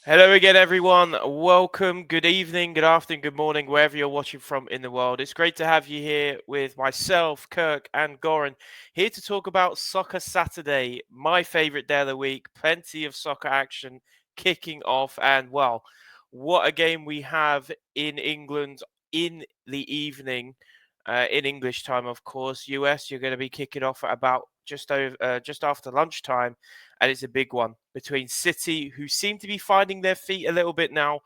Hello again, everyone. Welcome. Good evening, good afternoon, good morning, wherever you're watching from in the world. It's great to have you here with myself, Kirk, and Goran, here to talk about Soccer Saturday, my favorite day of the week. Plenty of soccer action kicking off. And, well, what a game we have in England in the evening, in English time, of course. US, you're going to be kicking off at about just after lunchtime, and it's a big one between City, who seem to be finding their feet a little bit now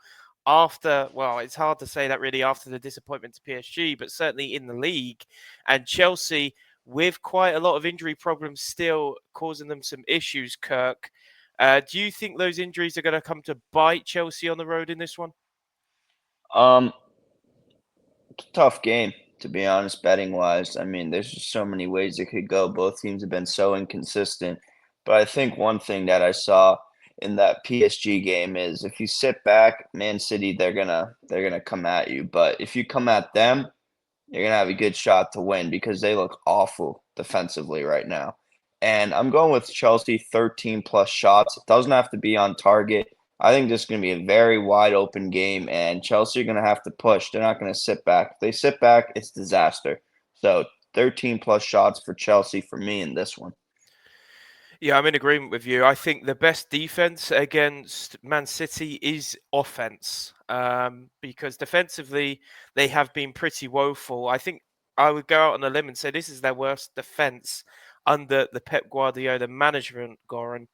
after, well, it's hard to say that really after the disappointment to PSG, but certainly in the league, and Chelsea with quite a lot of injury problems still causing them some issues, Kirk. Do you think those injuries are going to come to bite Chelsea on the road in this one? Um, Tough game, to be honest, betting wise. I mean, there's just so many ways it could go. Both teams have been so inconsistent. But I think one thing that I saw in that PSG game is if you sit back, Man City, they're gonna come at you. But if you come at them, you're gonna have a good shot to win because they look awful defensively right now. And I'm going with Chelsea 13 plus shots. It doesn't have to be on target. I think this is going to be a very wide open game, and Chelsea are going to have to push. They're not going to sit back. If they sit back, it's disaster. So 13 plus shots for Chelsea for me in this one. Yeah, I'm in agreement with you. I think the best defense against Man City is offense, because defensively they have been pretty woeful. I think I would go out on a limb and say this is their worst defense under the Pep Guardiola management, Goran.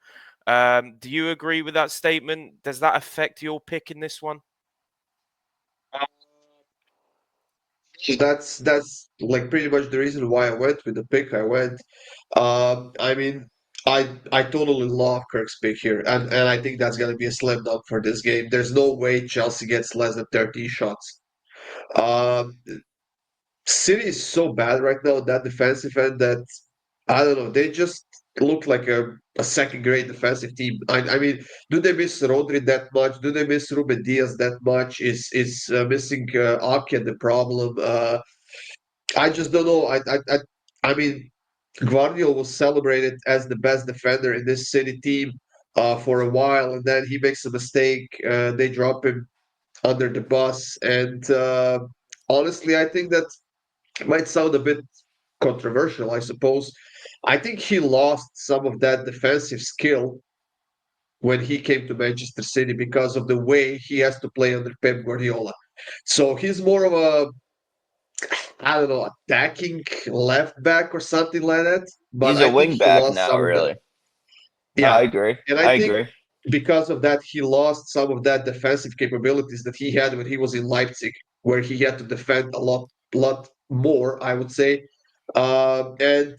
Do you agree with that statement? Does that affect your pick in this one? That's like pretty much the reason why I went with the pick I went. I mean, I totally love Kirk's pick here, and I think that's gonna be a slam dunk for this game. There's no way Chelsea gets less than 13 shots. Um, City is so bad right now, that defensive end, that I don't know. They just look like a second grade defensive team. I mean, do they miss Rodri that much? Do they miss Ruben Diaz that much? Is missing Ake the problem? I just don't know. I mean, Guardiola was celebrated as the best defender in this City team for a while, and then he makes a mistake. They drop him under the bus, and honestly, I think that might sound a bit controversial, I suppose. I think he lost some of that defensive skill when he came to Manchester City because of the way he has to play under Pep Guardiola. So he's more of a, I don't know, attacking left back or something like that. But He's a I think wing he back lost now, some of that. really. No, I Yeah. agree. And I I think agree. because of that, he lost some of that defensive capabilities that he had when he was in Leipzig, where he had to defend lot more, I would say. And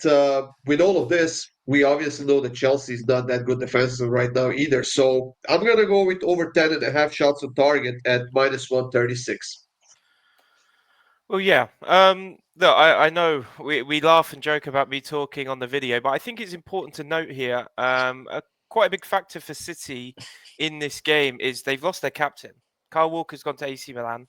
with all of this, we obviously know that Chelsea is not that good defensive right now either. So I'm going to go with over 10.5 shots on target at minus 136. Well, yeah. Look, I know we laugh and joke about me talking on the video, but I think it's important to note here, quite a big factor for City in this game is they've lost their captain. Kyle Walker's gone to AC Milan,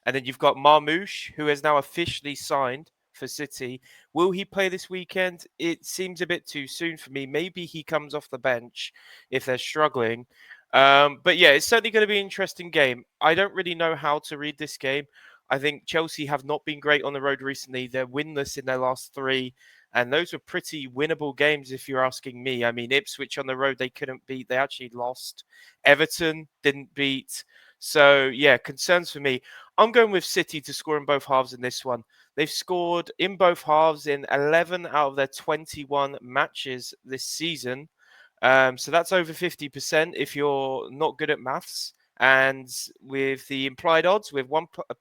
and then you've got Marmoush, who has now officially signed for City. Will he play this weekend? It seems a bit too soon for me. Maybe he comes off the bench if they're struggling. But yeah, it's certainly going to be an interesting game. I don't really know how to read this game. I think Chelsea have not been great on the road recently. They're winless in their last three, and those were pretty winnable games if you're asking me. I mean, Ipswich on the road they couldn't beat; they actually lost. Everton didn't beat. So yeah, concerns for me. I'm going with City to score in both halves in this one. They've scored in both halves in 11 out of their 21 matches this season. So that's over 50% if you're not good at maths. And with the implied odds, with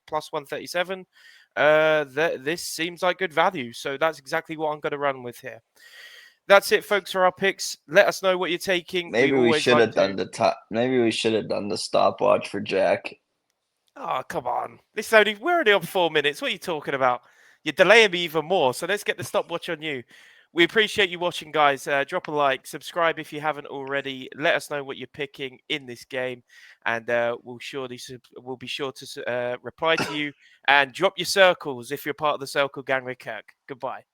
plus 137, this seems like good value. So that's exactly what I'm going to run with here. That's it, folks, for our picks. Let us know what you're taking. We Maybe we always should like have done to. the top. Maybe we should have done the stopwatch for Jack. Oh, come on. We're only on 4 minutes. What are you talking about? You're delaying me even more. So let's get the stopwatch on you. We appreciate you watching, guys. Drop a like, subscribe if you haven't already. Let us know what you're picking in this game, and we'll be sure to reply to you and drop your circles if you're part of the circle gang with Kirk. Goodbye.